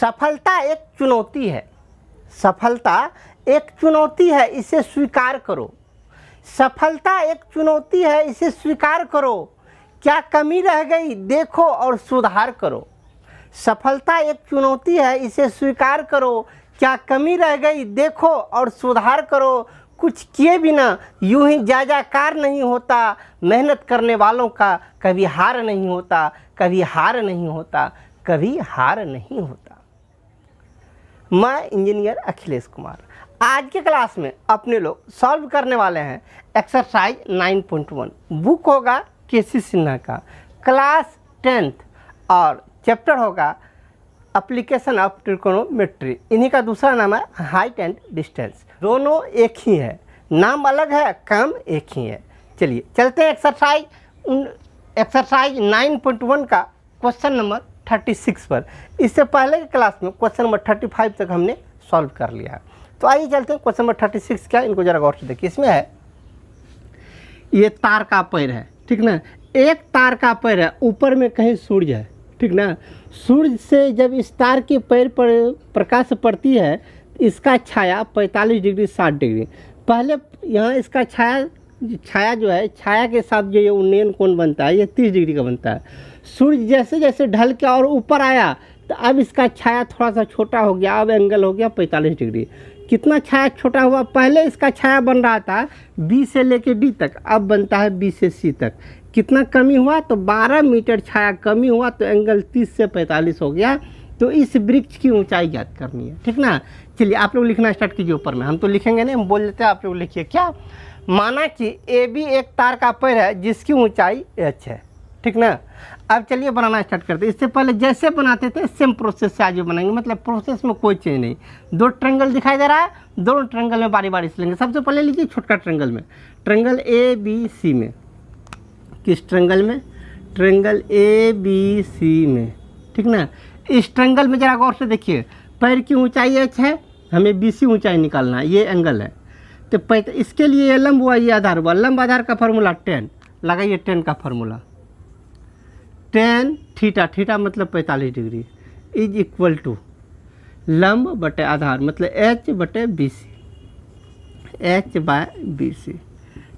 सफलता एक चुनौती है, सफलता एक चुनौती है, इसे स्वीकार करो। सफलता एक चुनौती है, इसे स्वीकार करो। क्या कमी रह गई देखो और सुधार करो। सफलता एक चुनौती है, इसे स्वीकार करो। क्या कमी रह गई देखो और सुधार करो। कुछ किए बिना यूं ही जायजाकार नहीं होता। मेहनत करने वालों का कभी हार नहीं होता, कभी हार नहीं होता, कभी हार नहीं होता। मैं इंजीनियर अखिलेश कुमार। आज के क्लास में अपने लोग सॉल्व करने वाले हैं एक्सरसाइज 9.1। बुक होगा केसी सिन्हा का, क्लास 10th, और चैप्टर होगा एप्लीकेशन ऑफ ट्रिकोनोमेट्री। इन्हीं का दूसरा नाम है हाइट एंड डिस्टेंस। दोनों एक ही है, नाम अलग है, काम एक ही है। चलिए चलते हैं एक्सरसाइज 9.1 का क्वेश्चन नंबर 36 पर। इससे पहले के क्लास में क्वेश्चन नंबर 35 तक हमने सॉल्व कर लिया है। तो आइए चलते हैं क्वेश्चन नंबर 36 क्या, इनको जरा गौर से देखिए। इसमें है ये तार का पैर है, ठीक ना। एक तार का पैर है, ऊपर में कहीं सूर्य है, ठीक ना। सूर्य से जब इस तार के पैर पर प्रकाश पड़ती है, इसका छाया 45 डिग्री 60 डिग्री। पहले यहाँ इसका छाया जो है, छाया के साथ जो ये उन्नयन कोण बनता है, ये 30 डिग्री का बनता है। सूर्य जैसे जैसे ढल के और ऊपर आया तो अब इसका छाया थोड़ा सा छोटा हो गया, अब एंगल हो गया 45 डिग्री। कितना छाया छोटा हुआ? पहले इसका छाया बन रहा था बी से लेके डी तक, अब बनता है बी से सी तक। कितना कमी हुआ? तो 12 मीटर छाया कमी हुआ, तो एंगल 30 से 45 हो गया। तो इस वृक्ष की ऊंचाई ज्ञात करनी है, ठीक ना। चलिए आप लोग लिखना स्टार्ट कीजिए ऊपर में, हम तो लिखेंगे नहीं, हम बोल देते हैं, आप लोग लिखिए। क्या माना कि ए बी एक तार का पैर है जिसकी ऊंचाई h है, ठीक ना। अब चलिए बनाना स्टार्ट करते हैं। इससे पहले जैसे बनाते थे सेम प्रोसेस से आज बनाएंगे, मतलब प्रोसेस में कोई चेंज नहीं। दो ट्रायंगल दिखाई दे रहा है, दोनों ट्रायंगल में बारी बारी से लेंगे। सबसे पहले लीजिए छोटका ट्रायंगल में, ट्रायंगल ए बी सी में। किस ट्रायंगल में? ट्रायंगल ए बी सी में, ठीक ना। इस ट्रायंगल में जरा गौर से देखिए, पैर की ऊंचाई h है, हमें बी सी ऊंचाई निकालना है, ये एंगल है। तो इसके लिए ये लंब हुआ, ये आधार हुआ। लंब आधार का फार्मूला 10 लगाइए, 10 का फार्मूला 10 थीटा, थीटा मतलब 45 डिग्री, इज इक्वल टू लंब बटे आधार मतलब h बटे B C, h by B C.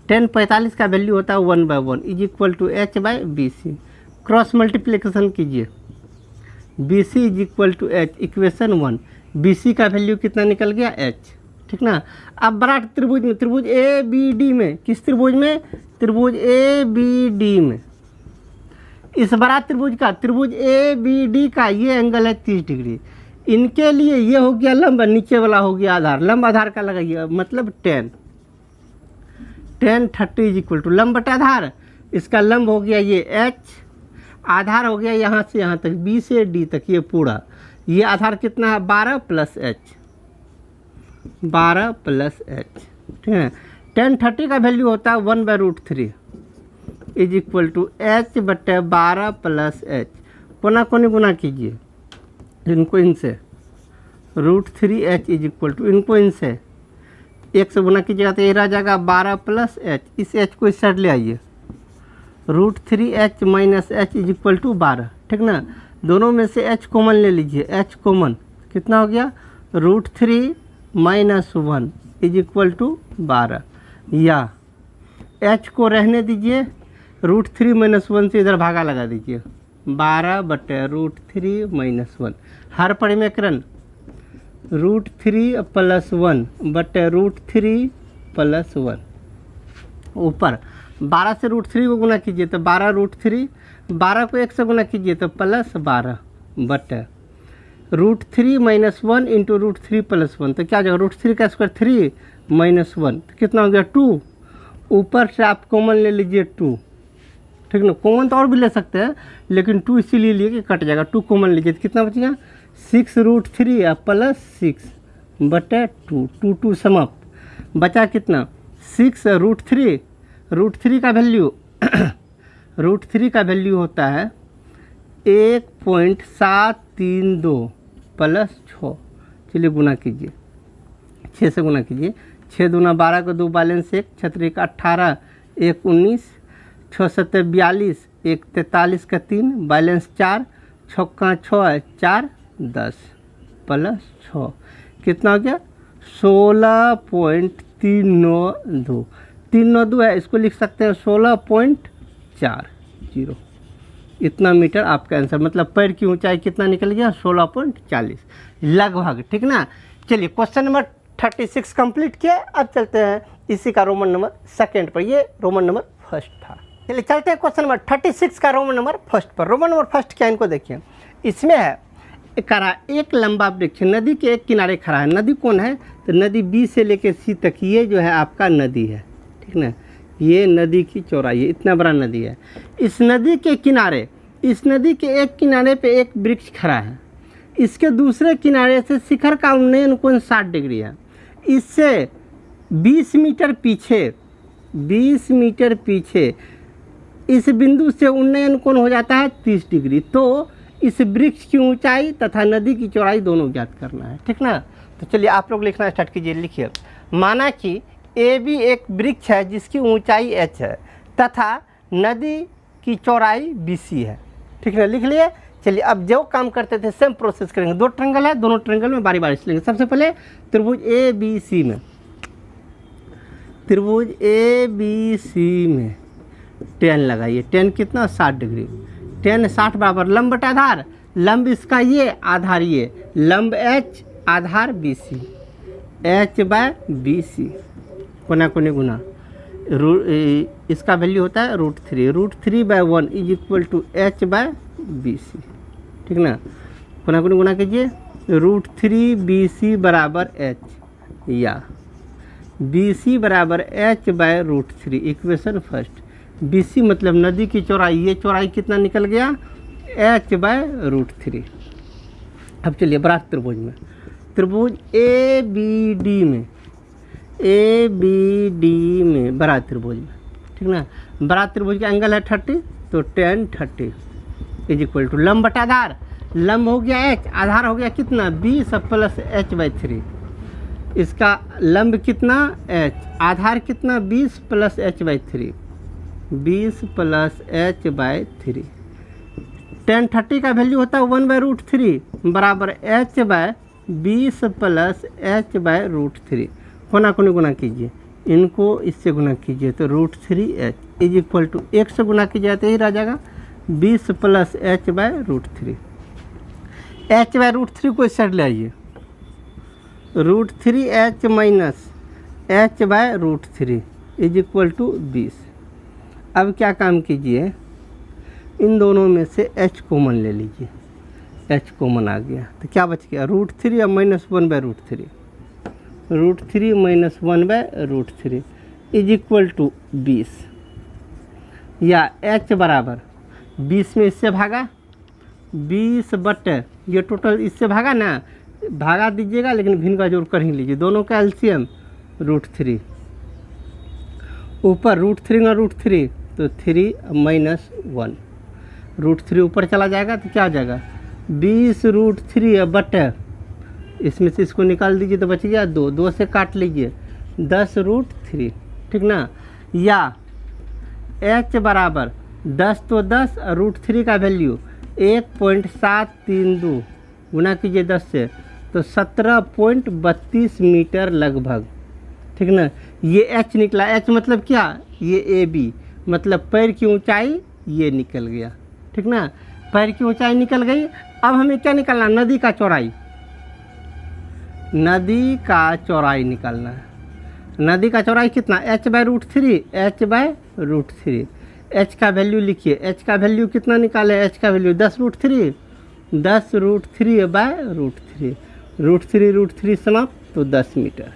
10 45 का वैल्यू होता है 1/1 is equal to h by B C. Cross multiplication कीजिए, B C is equal to h, equation 1। B C का वैल्यू कितना निकल गया? h, ठीक ना। अब बड़ा त्रिभुज में, त्रिभुज ए बी डी में, किस त्रिभुज में? त्रिभुज ए बी डी में। इस बड़ा त्रिभुज का, त्रिभुज ए बी डी का ये एंगल है 30 डिग्री। इनके लिए ये हो गया लंब, नीचे वाला हो गया आधार। लंब आधार का लगाइए मतलब 10 30 इज इक्वल टू लंब बटा आधार। इसका लंब हो गया ये h, आधार हो गया यहाँ से यहाँ तक, बी से डी तक, ये पूरा। ये आधार कितना है? 12 प्लस h, 12 प्लस h, ठीक है। 10 30 का वैल्यू होता है 1/√3 इज इक्वल टू h बटे 12 प्लस h। कोना कोनी गुना कीजिए, इनको इनसे, √3h इज इक्वल टू, इनको इनसे 1 से गुना कीजिएगा तो ये रह जाएगा 12 प्लस h। इस h को इस साइड ले आइए, √3h minus h is equal to 12, ठीक ना। दोनों में से h कॉमन ले लीजिए, h कॉमन कितना हो गया? √3 माइनस 1 इज इक्वल टू 12, या h को रहने दीजिए, √3 माइनस 1 से इधर भागा लगा दीजिए, 12 बटे √3 माइनस 1। हर परिमेकरण √3 प्लस 1 बटे √3 प्लस 1। ऊपर 12 से √3 को गुना कीजिए तो 12√3, 12 को 1 से गुना कीजिए तो प्लस 12 बटे √3 माइनस 1 इंटू √3 प्लस 1। तो क्या हो जाएगा? √3 का स्क्वायर 3 माइनस 1, तो कितना हो गया? 2। ऊपर से आप कॉमन ले लीजिए 2, ठीक ना। कॉमन तो और भी ले सकते हैं, लेकिन 2 इसीलिए लिए कि कट जाएगा। 2 कॉमन लीजिए तो कितना बचेगा? 6√3 प्लस 6 बटे 2, 2 2 समाप्त। बचा कितना? 6√3, √3 का वैल्यू √3 का वैल्यू होता है 1.732 प्लस 6। चलिए गुना कीजिए, 6 से गुना कीजिए, 6 दूना 12 को 2 बैलेंस 1, 6 3 का 18, 1 19, 6 7 42, 1 43 का 3 बैलेंस 4, 6 का 6 4 10, प्लस 6 कितना हो गया 16.392। 392 है, इसको लिख सकते हैं 16.40। इतना मीटर आपका आंसर, मतलब पैर की ऊंचाई कितना निकल गया 16.40 लगभग। ठीक ना। चलिए क्वेश्चन नंबर 36 कंप्लीट किया। अब चलते हैं इसी का रोमन नंबर सेकंड पर, ये रोमन नंबर फर्स्ट था। चलिए चलते हैं क्वेश्चन नंबर 36 का रोमन नंबर फर्स्ट पर। रोमन नंबर फर्स्ट क्या, इनको देखिए। इसमें है करा एक लंबा वृक्ष नदी के एक किनारे खड़ा है। नदी कौन है, तो नदी बी से लेकर सी तक ये जो है आपका नदी है। ठीक ना, ये नदी की चौड़ाई है, इतना बड़ा नदी है। इस नदी के किनारे, इस नदी के एक किनारे पे एक वृक्ष खड़ा है। इसके दूसरे किनारे से शिखर का उन्नयन कोण 60 डिग्री है। इससे 20 मीटर पीछे, 20 मीटर पीछे इस बिंदु से उन्नयन कोण हो जाता है 30 डिग्री। तो इस वृक्ष की ऊंचाई तथा नदी की चौड़ाई दोनों ज्ञात करना है। ठीक ना। तो चलिए आप लोग लिखना स्टार्ट कीजिए। लिखिए, माना कि ए बी एक वृक्ष है जिसकी ऊंचाई h है तथा नदी की चौड़ाई BC है। ठीक है, लिख लिए। चलिए अब जो काम करते थे सेम प्रोसेस करेंगे। दो ट्रायंगल है, दोनों ट्रायंगल में बारी बारी से लेंगे। सबसे पहले त्रिभुज ABC में, त्रिभुज ABC में tan लगाइए। tan कितना 60 डिग्री। tan 60 बराबर लंब बटा आधार, लंब इसका ये, आधार ये, लंब H, आधार BC, H/BC कोना कोने गुना इसका वैल्यू होता है √3। √3/1 इज इक्वल टू H/BC। ठीक ना, कोना कोने गुना कीजिए। √3BC बराबर H या BC बराबर H/√3। Equation first. BC मतलब नदी की चौड़ाई, ये चौड़ाई कितना निकल गया H/√3। अब चलिए बड़ा त्रिभुज में, त्रिभुज ABD में, ABD में बड़ा त्रिभुज में। ठीक ना, बड़ा त्रिभुज का एंगल है 30, तो tan 30 इज इक्वल टू लंब बटा आधार, लंब हो गया H, आधार हो गया कितना 20 प्लस H/3। इसका लंब कितना H, आधार कितना 20 plus H/3, 20 plus H/3। tan 30 का वैल्यू होता है 1/√3 बराबर H/20 प्लस H/√3। कोना कोने गुना कीजिए, इनको इससे गुना कीजिए तो √3H इज इक्वल टू 1 से गुना कीजिए तो यही रह जाएगा 20 प्लस H/√3। H/√3 को इस साइड ले आइए, √3H minus H/√3 is equal to 20। अब क्या काम कीजिए, इन दोनों में से H कॉमन ले लीजिए। H कॉमन आ गया तो क्या बच गया √3 या minus 1/√3, √3 minus 1/√3 is equal to 20। या H बराबर 20 में इससे भागा 20 बटे ये टोटल इससे भागा ना, भागा दीजिएगा लेकिन भिन्न का जोड़ कर ही लीजिए। दोनों का एलसीएम √3, ऊपर √3 और √3 तो 3 माइनस 1, √3 ऊपर चला जाएगा तो क्या हो जाएगा 20 √3 बटे, इसमें से इसको निकाल दीजिए तो बच गया 2, 2 से काट लीजिए 10 √3। ठीक ना। या H बराबर 10 तो 10, √3 का वैल्यू 1.732 गुना कीजिए 10 से तो 17.32 मीटर लगभग। ठीक ना, ये H निकला। H मतलब क्या, ये AB मतलब पैर की ऊंचाई ये निकल गया। ठीक ना, पैर की ऊंचाई निकल गई। अब हमें क्या निकालना, नदी का चौड़ाई, नदी का चौड़ाई निकालना है। नदी का चौड़ाई कितना H/√3, H/√3। H का वैल्यू लिखिए, H का वैल्यू कितना निकाले, H का वैल्यू 10 √3, 10 √3/√3, √3 समाप्त तो 10 मीटर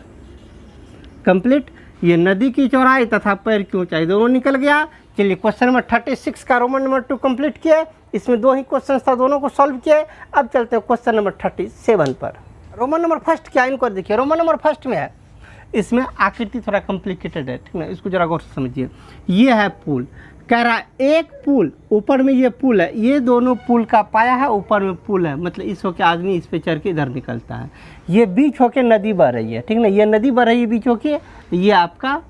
कंप्लीट। ये नदी की चौड़ाई तथा पैर की ऊंचाई दोनों निकल गया। चलिए क्वेश्चन नंबर 36 का रोमन नंबर 2 कंप्लीट किए। इसमें 2 ही क्वेश्चन था, दोनों को सॉल्व किए। अब चलते हैं क्वेश्चन नंबर 37 पर। रोमन नंबर फर्स्ट क्या, इनको देखिए। रोमन नंबर फर्स्ट में है, इसमें आकृति थोड़ा कॉम्प्लिकेटेड है। ठीक है, इसको जरा गौर से समझिए। ये है पुल, कह रहा एक पुल, ऊपर में ये पुल है, ये दोनों पुल का पाया है, ऊपर में पुल है, मतलब इस होके आदमी इस पे चढ़ के इधर निकलता है। ये बीच होके नदी बह रही है। ठीक ना, ये नदी बह रही है बीच होके, ये आपका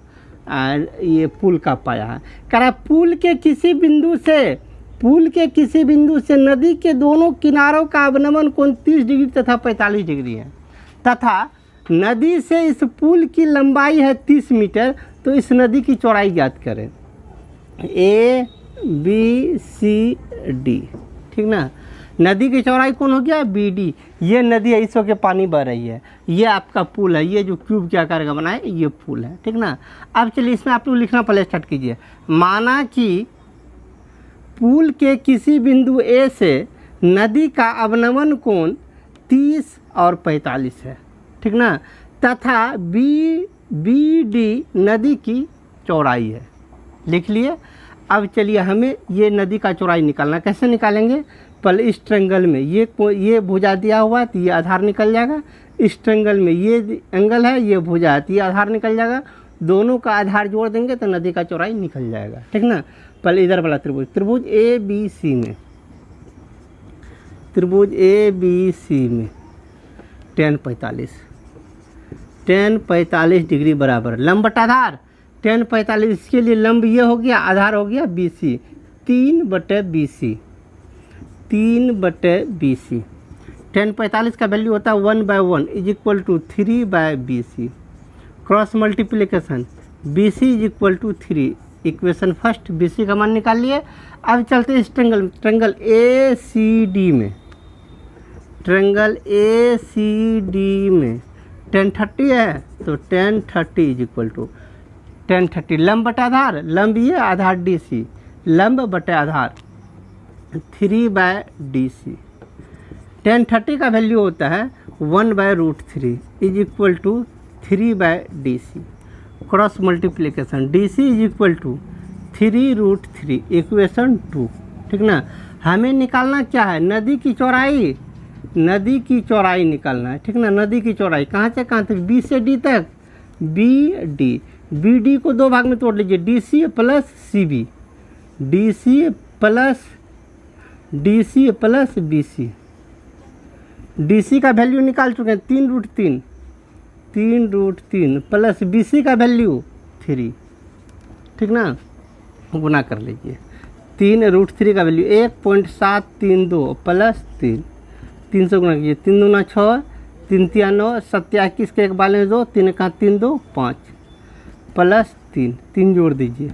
ये पुल का पाया है। कह रहा पुल के किसी बिंदु से पुल के किसी बिंदु से नदी के दोनों किनारों का अवनमन कोण 30 डिग्री तथा 45 डिग्री है, तथा नदी से इस पुल की लंबाई है 30 मीटर, तो इस नदी की चौड़ाई ज्ञात करें। A B C D, ठीक ना। नदी की चौड़ाई कौन हो गया? BD। ये नदी है, इस वक्त पानी बह रही है, ये आपका पुल है, ये जो क्यूब के आकार का बना है ये पुल है, ठीक ना। अब चलिए इसमें आप लोग लिखना पहले स्टार्ट कीजिए। माना कि पुल के किसी बिंदु A से नदी का अवनमन कोण 30 और 45 है, ठीक ना, तथा BD नदी की चौड़ाई है। लिख लिए। अब चलिए हमें ये नदी का चौड़ाई निकालना, कैसे निकालेंगे? पहले इस ट्रायंगल में ये भुजा दिया हुआ है तो ये आधार निकल जाएगा, इस ट्रायंगल में ये एंगल है, ये भुजा है तो ये आधार निकल जाएगा, दोनों का आधार जोड़ देंगे तो नदी का चौड़ाई निकल जाएगा, ठीक ना। पहले इधर वाला त्रिभुज ABC में, त्रिभुज ABC में tan 45 डिग्री बराबर लंब बटा आधार tan 45, इसके लिए लंब ये हो गया, आधार हो गया BC, 3/BC, 3/BC। tan 45 का वैल्यू होता है 1/1 = 3/BC। Cross multiplication BC = 3, equation first BC का मान निकाल लिए। अब चलते हैं इस ट्रायंगल ACD में, ट्रायंगल ACD में tan 30 है तो tan 30 = tan 30 लंब बटा आधार, लंब ये आधार DC, लंब बटा आधार 3/DC। tan 30 का वैल्यू होता है 1/√3 = 3/DC। Cross multiplication DC = 3√3, equation 2, ठीक ना। हमें निकालना क्या है? नदी की चौड़ाई, नदी की चौड़ाई निकालना है, ठीक ना। नदी की चौड़ाई कहाँ से कहाँ तक? B से D तक, BD को दो भाग में तोड़ लीजिए, DC + CB, DC + BC। DC का वैल्यू निकाल चुके हैं 3√3 प्लस BC का वैल्यू 3, ठीक ना, गुना कर लीजिए। 3√3 का वैल्यू 1.732 प्लस 3 से गुना कीजिए, 3 दूना 6, 3 तिया 9, 7 21 के 1 बाले 2, 3 का 3 2 5 प्लस 3 जोड़ दीजिए,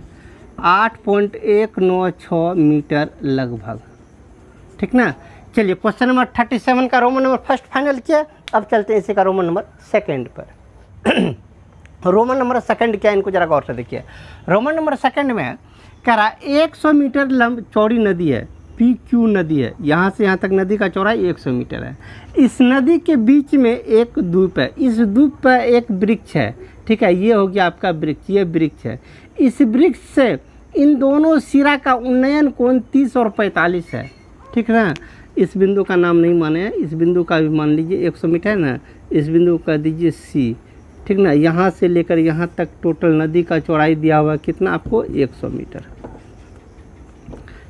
8.196 मीटर लगभग, ठीक ना। चलिए क्वेश्चन नंबर 37 का रोमन नंबर फर्स्ट फाइनल किया। अब चलते हैं इसी का रोमन नंबर सेकंड पर। रोमन नंबर सेकंड क्या है, इनको जरा गौर से देखिए। रोमन नंबर सेकंड में कह रहा 100 मीटर लंब चौड़ी नदी है, PQ नदी है, यहाँ से यहाँ तक नदी का चौड़ाई 100 मीटर है। इस नदी के बीच में एक द्वीप है, इस द्वीप पर एक वृक्ष है, ठीक है, ये हो गया आपका वृक्ष, ये वृक्ष है। इस वृक्ष से इन दोनों सिरा का उन्नयन कोण 30 और 45 है, ठीक ना। इस बिंदु का नाम नहीं माने हैं, इस बिंदु का भी मान लीजिए 100 मीटर है ना, इस बिंदु का दीजिए C, ठीक ना। यहाँ से लेकर यहाँ तक टोटल नदी का चौड़ाई दिया हुआ कितना आपको? 100 मीटर,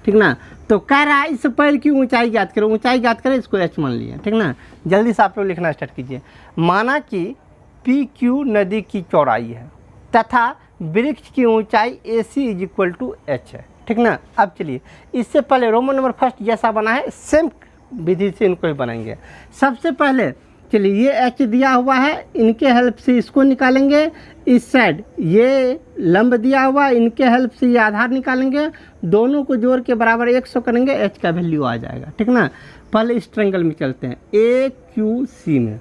ठीक ना। तो कह रहा है इस पैर की ऊंचाई ज्ञात करो, ऊंचाई ज्ञात करें, इसको H मान लिया, ठीक ना। जल्दी से आप लोग लिखना स्टार्ट कीजिए। माना कि PQ नदी की चौड़ाई है तथा वृक्ष की ऊंचाई AC = H है, ठीक ना। अब चलिए इससे पहले रोमन नंबर फर्स्ट जैसा बना है सेम विधि से इनको ही बनाएंगे। सबसे पहले चलिए ये H दिया हुआ है, इनके हेल्प से इसको निकालेंगे। इस साइड ये लंब दिया हुआ, इनके हेल्प से ये आधार निकालेंगे, दोनों को जोड़ के बराबर 100 करेंगे, H का वैल्यू आ जाएगा, ठीक ना। पहले इस ट्रायंगल में चलते हैं AQC में,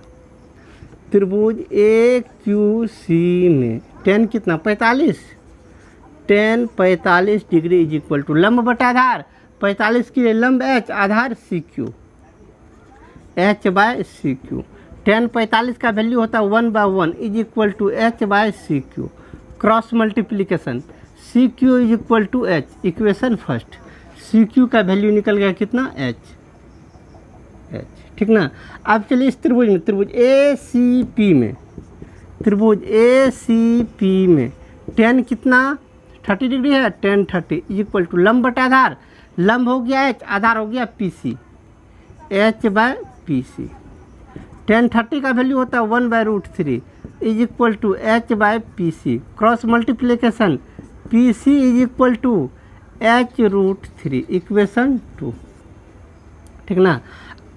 त्रिभुज AQC में tan कितना? 45, tan 45 डिग्री = लंब बटा आधार 45 के लिए लंब H, आधार CQ, H/CQ। tan 45 का वैल्यू होता है 1/1 = H/CQ। Cross multiplication CQ = H, equation first, CQ का वैल्यू निकल गया कितना? H, ठीक ना। अब चलिए इस त्रिभुज में, त्रिभुज ACP में, त्रिभुज ACP में tan कितना? 30 डिग्री है, tan 30 = लंब बटा आधार, लंब हो गया H, आधार हो गया PC, H/PC। tan 30 का वैल्यू होता है 1/√3 = H/PC। Cross multiplication PC = h√3 equation 2, ठीक ना।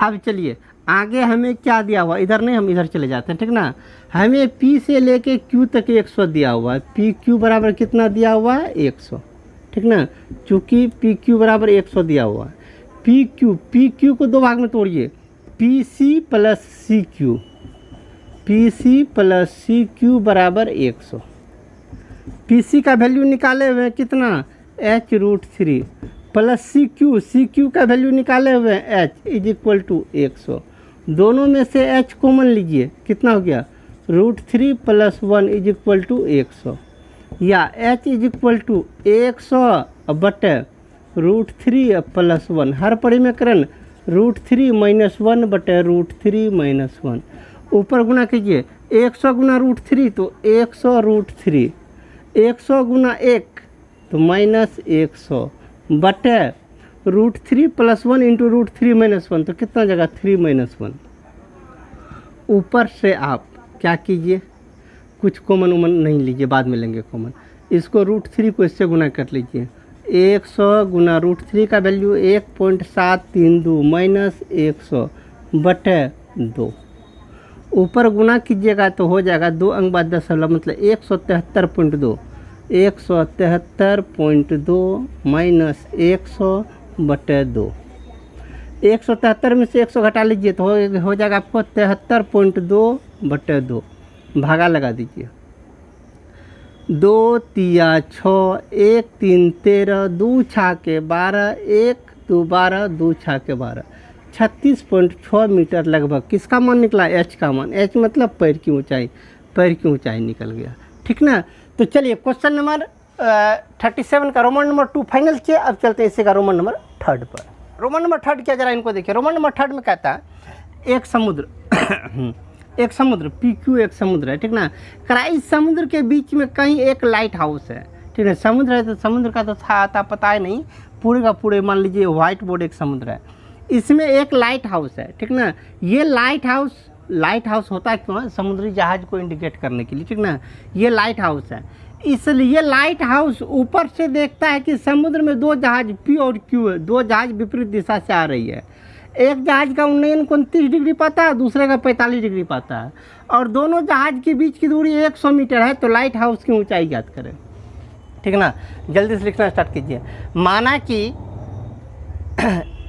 अब चलिए आगे हमें क्या दिया हुआ, इधर नहीं हम इधर चले जाते हैं, ठीक ना। हमें P से लेके Q तक 100 दिया हुआ है, PQ बराबर कितना दिया हुआ है 100, ठीक ना। चूँकि PQ बराबर 100 दिया हुआ है, PQ को दो भाग में तोड़िए, PC प्लस CQ बराबर 100। PC का वैल्यू निकाले हुए हैं कितना h√3 प्लस CQ का वैल्यू निकाले हुए हैं h इज इक्वल टू 100। दोनों में से h कॉमन लीजिए, कितना हो गया √3 + 1 इज इक्वल टू 100, या h इज इक्वल टू 100 बटे √3 + 1, हर परिमेकरण √3 - 1 बटे √3 - 1, ऊपर गुना कीजिए 100 गुना √3 तो 100√3, 100 गुना 1 तो -100 बटे √3 + 1 इंटू √3 - 1 तो कितना जगह 3 - 1। ऊपर से आप क्या कीजिए, कुछ कॉमन उमन नहीं लीजिए, बाद में लेंगे कॉमन। इसको √3 को इससे गुना कर लीजिए, 100 गुना √3 का वैल्यू 1.732 -100 बटे 2। ऊपर गुना कीजिएगा तो हो जाएगा 2 अंक बाद दशमलव, मतलब 173.2, 173.2 माइनस 100 बटे 2। 173 में से 100 घटा लीजिए तो हो जाएगा आपको 73.2 बटे 2, भागा लगा दीजिए, 2 तिया 6, 1 3 13, 2 छाके 12, 1 2 12, 2 छाके 12, 36.6 मीटर लगभग। किसका मान निकला, h का मान। h मतलब पैर की ऊंचाई निकल गया, ठीक ना। तो चलिए क्वेश्चन नंबर 37 का रोमन नंबर 2 फाइनल किया। अब चलते हैं इसी का रोमन नंबर 3 पर। रोमन नंबर 3 क्या, जरा इनको देखिए। रोमन नंबर 3 में कहता है एक समुद्र एक समुद्र PQ एक समुद्र है, ठीक ना। इस समुद्र के बीच में कहीं एक लाइट हाउस है, ठीक है। समुद्र है तो समुद्र का तो था पता है नहीं, पूरे का पूरे मान लीजिए व्हाइट बोर्ड एक समुद्र है, इसमें एक लाइट हाउस है, ठीक ना। ये लाइट हाउस होता है क्यों है, समुद्री जहाज को इंडिकेट करने के लिए, ठीक ना। ये लाइट हाउस है, इसलिए लाइट हाउस ऊपर से देखता है कि समुद्र में 2 जहाज P और Q है, 2 जहाज विपरीत दिशा से आ रही है। एक जहाज का उन्नयन 29 डिग्री पाता है, दूसरे का 45 डिग्री पाता है, और दोनों जहाज के बीच की दूरी 100 मीटर है। तो लाइट हाउस की ऊंचाई ज्ञात करें, ठीक ना। जल्दी से लिखना स्टार्ट कीजिए। माना कि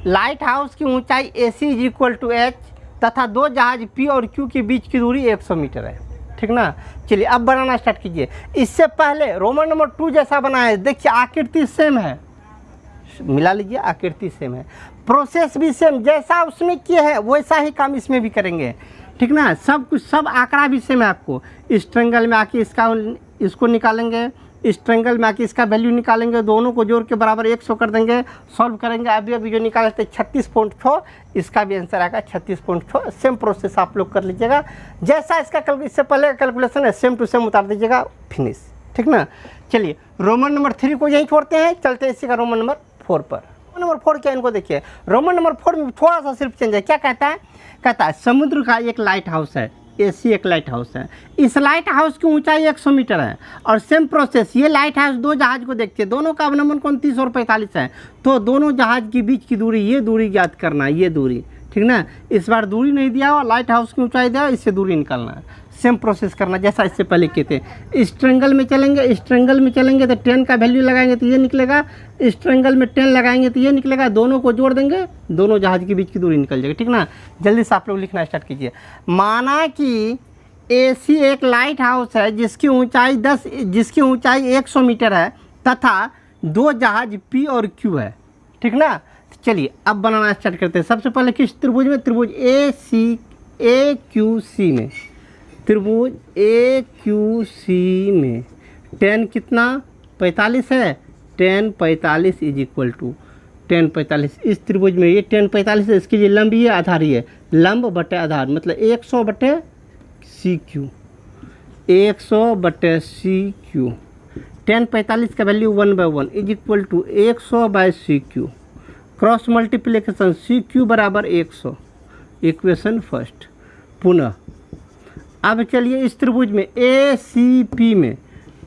लाइट हाउस की ऊंचाई AC is equal to h तथा 2 जहाज P और Q के बीच की दूरी 100 मीटर है, ठीक ना। चलिए अब बनाना स्टार्ट कीजिए। इससे पहले रोमन नंबर 2 जैसा बनाए, देखिए आकृति सेम है, मिला लीजिए, आकृति सेम है, प्रोसेस भी सेम, जैसा उसमें किए हैं वैसा ही काम इसमें भी करेंगे, ठीक ना। सब कुछ, सब आंकड़ा भी सेम है। आपको इस ट्रायंगल में आके इसको निकालेंगे, इस ट्रायंगल में आके इसका वैल्यू निकालेंगे, दोनों को जोड़ के बराबर 100 कर देंगे, सॉल्व करेंगे। अभी जो निकाले थे 36.6, इसका भी आंसर आएगा 36.6। सेम प्रोसेस आप लोग कर लीजिएगा, जैसा इसका इससे पहले का कैलकुलेशन है सेम टू सेम उतार दीजिएगा, फिनिश, ठीक ना। चलिए रोमन नंबर 3 को यहीं छोड़ते हैं, चलते हैं इसी का रोमन नंबर 4 पर। रोमन नंबर 4 क्या, इनको देखिए। रोमन नंबर 4 में थोड़ा सा सिर्फ चेंज है। क्या कहता है समुद्र का एक लाइट हाउस है, AC एक लाइट हाउस है, इस लाइट हाउस की ऊंचाई 100 मीटर है, और सेम प्रोसेस ये लाइट हाउस 2 जहाज को देखते हैं, दोनों का अवनमन कोण 30 और 45 है। तो दोनों जहाज के बीच की दूरी, ये दूरी ज्ञात करना है, ये दूरी, ठीक ना। इस बार दूरी नहीं दिया हुआ, लाइट हाउस की ऊंचाई दिया, इससे दूरी निकालना है। सेम प्रोसेस करना जैसा इससे पहले किए थे। इस ट्रायंगल में चलेंगे, इस ट्रायंगल में चलेंगे तो 10 का वैल्यू लगाएंगे तो ये निकलेगा, इस ट्रायंगल में 10 लगाएंगे तो ये निकलेगा, दोनों को जोड़ देंगे, दोनों जहाज के बीच की दूरी निकल जाएगी, ठीक ना। जल्दी से आप लोग लिखना स्टार्ट कीजिए। माना कि AC एक लाइट हाउस है जिसकी ऊंचाई 100 मीटर है तथा 2 जहाज P और Q है, ठीक ना। चलिए अब बनाना स्टार्ट करते हैं। सबसे पहले किस त्रिभुज में, त्रिभुज AQC में, त्रिभुज AQC में tan कितना 45 है, tan 45 is equal to tan 45। इस त्रिभुज में ये tan 45 है, इसके लिए लंब ही है, आधार ही है, लंब बटे आधार मतलब 100 बटे CQ, 100 बटे CQ। tan 45 का value 1/1 is equal to 100/CQ, cross multiplication CQ बराबर 100, इक्वेशन फर्स्ट। पुनः अब चलिए इस त्रिभुज में ACP में,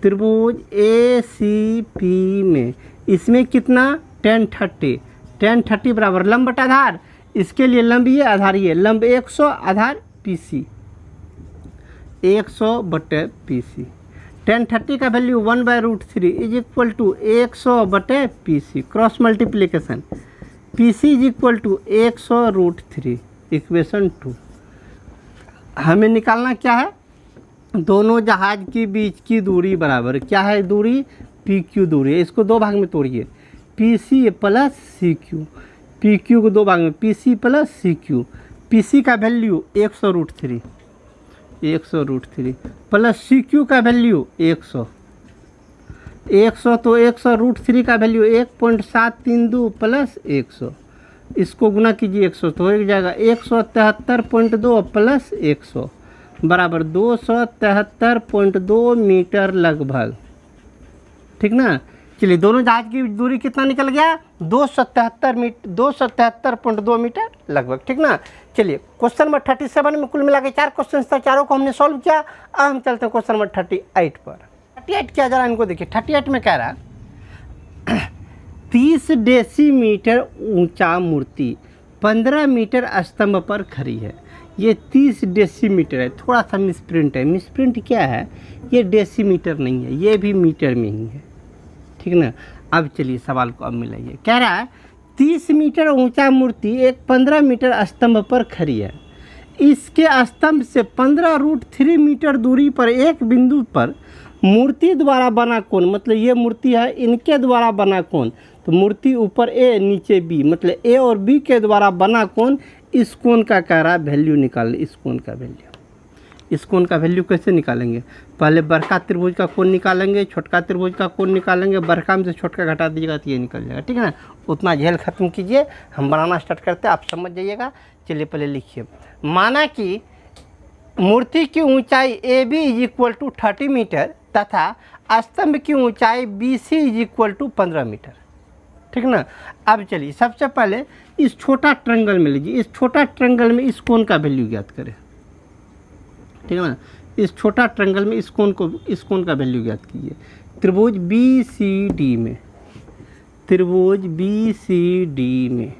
त्रिभुज ACP में इसमें कितना tan 30, tan 30 बराबर लंब बटा आधार, इसके लिए लंब ये आधार ये, लंब 100 आधार PC, 100 बटे PC। tan 30 का वैल्यू 1/√3 इज इक्वल टू 100 बटे PC, cross multiplication, PC is equal to 100√3, equation 2। हमें निकालना क्या है, दोनों जहाज के बीच की दूरी बराबर क्या है, दूरी PQ दूरी है। इसको दो भाग में तोड़िए, PC प्लस CQ, PQ को दो भाग में, PC प्लस CQ। PC का वैल्यू 100√3, 100√3 प्लस CQ का वैल्यू 100, 100 तो 100√3 का वैल्यू 1.732 प्लस 100, इसको गुना कीजिए 100 तो हो जाएगा 173.2 प्लस 100 बराबर 273.2 मीटर लगभग, ठीक ना। चलिए दोनों जहाज की दूरी कितना निकल गया, 277.2 मीटर लगभग, ठीक ना। चलिए क्वेश्चन नंबर 37 में कुल मिला के 4 क्वेश्चन था, चारों को हमने सॉल्व किया। अब हम चलते हैं क्वेश्चन नंबर 38 पर। 38 क्या जरा इनको देखिए, 38 में कह रहा 30 डेसीमीटर ऊंचा मूर्ति 15 मीटर स्तंभ पर खड़ी है। ये 30 डेसीमीटर है, थोड़ा सा मिसप्रिंट है। मिसप्रिंट क्या है, ये डेसीमीटर नहीं है, ये भी मीटर में ही है, ठीक ना। अब चलिए सवाल को अब मिलाइए। कह रहा है 30 मीटर ऊंचा मूर्ति एक 15 मीटर स्तंभ पर खड़ी है। इसके स्तंभ से 15√3 मीटर दूरी पर एक बिंदु पर मूर्ति द्वारा बना कोण, मतलब ये मूर्ति है, इनके द्वारा बना कोण, तो मूर्ति ऊपर A नीचे B, मतलब A और B के द्वारा बना कोण, इस कोण का कह रहा वैल्यू निकाल। इस कोण का वैल्यू, इस कोण का वैल्यू कैसे निकालेंगे, पहले बड़का त्रिभुज का कोण निकालेंगे, छोटका त्रिभुज का कोण निकालेंगे, बड़का में से छोटका घटा दीजिएगा तो ये निकल जाएगा, ठीक है ना। उतना झेल खत्म कीजिए, हम बनाना स्टार्ट करते हैं, आप समझ जाइएगा। चलिए पहले लिखिए, माना कि मूर्ति की ऊंचाई AB is equal to 30 metre तथा स्तंभ की ऊंचाई BC is equal to 15 metre, ठीक ना। अब चलिए सबसे पहले इस छोटा ट्रायंगल में लीजिए, इस छोटा ट्रायंगल में इस कोण का वैल्यू ज्ञात करें, ठीक है ना। इस छोटा ट्रायंगल में इस कोण का वैल्यू ज्ञात कीजिए। त्रिभुज BCD में, त्रिभुज BCD में,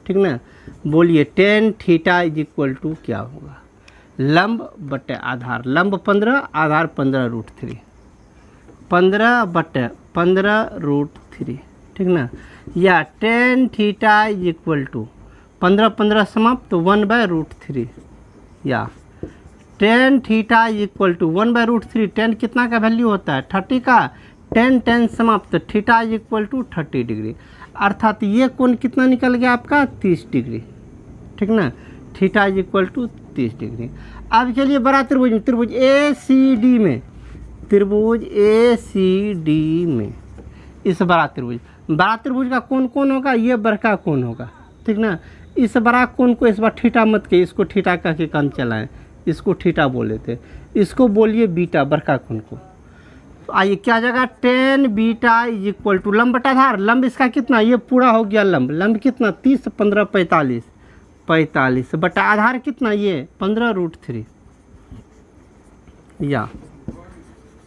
ठीक ना। बोलिए tan theta is equal to क्या होगा, लंब बटे आधार, लंब 15 आधार 15√3, 15 बटे 15√3, ठीक ना। या tan theta is equal to 15 समाप्त तो 1/√3, या tan theta is equal to 1/√3। tan कितना का वैल्यू होता है 30 का, tan समाप्त तो theta is equal to 30 degree, अर्थात ये कोण कितना निकल गया आपका 30 डिग्री, ठीक ना। Theta is equal to 30 degree. अब चलिए बड़ा त्रिभुज में, त्रिभुज ACD में, त्रिभुज ACD में, इस बड़ा त्रिभुज का कौन कौन होगा, ये बड़का कौन होगा, ठीक ना। इस बड़ा कौन को इस बार थीटा मत के, इसको थीटा कह के काम चलाएं, इसको थीटा बोले थे, इसको बोलिए बीटा, बड़का कौन को। तो आइए क्या जगह tan beta is equal to लंब बटा आधार, लंब इसका कितना, ये पूरा हो गया लंब, लंब कितना 30 15 45 45 बटा आधार कितना, ये 15√3, या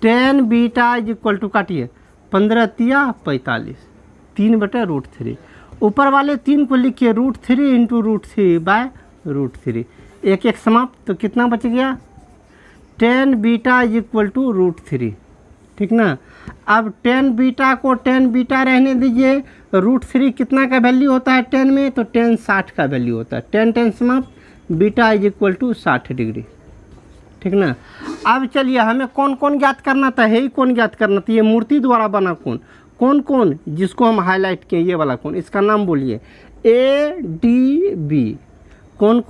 tan beta is equal to काटिए 15 तिया 45, 3/√3, ऊपर वाले 3 को लिखिए √3 इंटू √3/√3, एक एक समाप्त तो कितना बच गया, tan beta is equal to √3, ठीक ना। अब tan बीटा रहने दीजिए, √3 कितना का वैल्यू होता है tan में, तो tan 60 का वैल्यू होता है, tan समाप्त, beta is equal to 60 degree, ठीक ना। अब चलिए हमें कौन कौन ज्ञात करना था, यही कौन ज्ञात करना था, ये मूर्ति द्वारा बना कौन जिसको हम हाईलाइट किए, ये वाला कौन, इसका नाम बोलिए ADB। कौन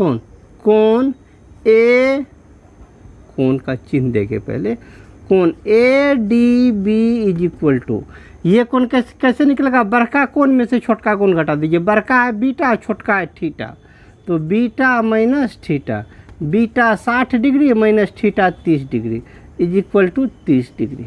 A, कौन का चिन्ह देके पहले, कौन ADB इज इक्वल टू, ये कौन कैसे निकलेगा, बड़का कौन में से छोटका कौन घटा दीजिए, बड़का है बीटा, छोटका है थीटा, तो beta minus theta, beta 60 degree minus theta 30 degree is equal to 30 degree.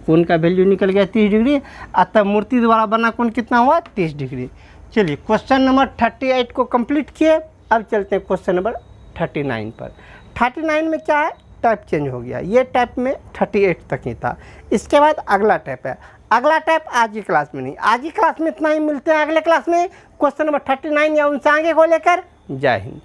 कोण का वैल्यू निकल गया 30 डिग्री, अतः मूर्ति द्वारा बना कोण कितना हुआ 30 डिग्री। चलिए क्वेश्चन नंबर 38 को कंप्लीट किए, अब चलते हैं क्वेश्चन नंबर 39 पर। 39 में क्या है, टाइप चेंज हो गया, ये टाइप में 38 तक ही था, इसके बाद अगला टाइप है। अगला टाइप आज की क्लास में नहीं, आज की क्लास में इतना ही, मिलते हैं अगले क्लास में क्वेश्चन नंबर 39 या उनसे आगे को लेकर। जय हिंद।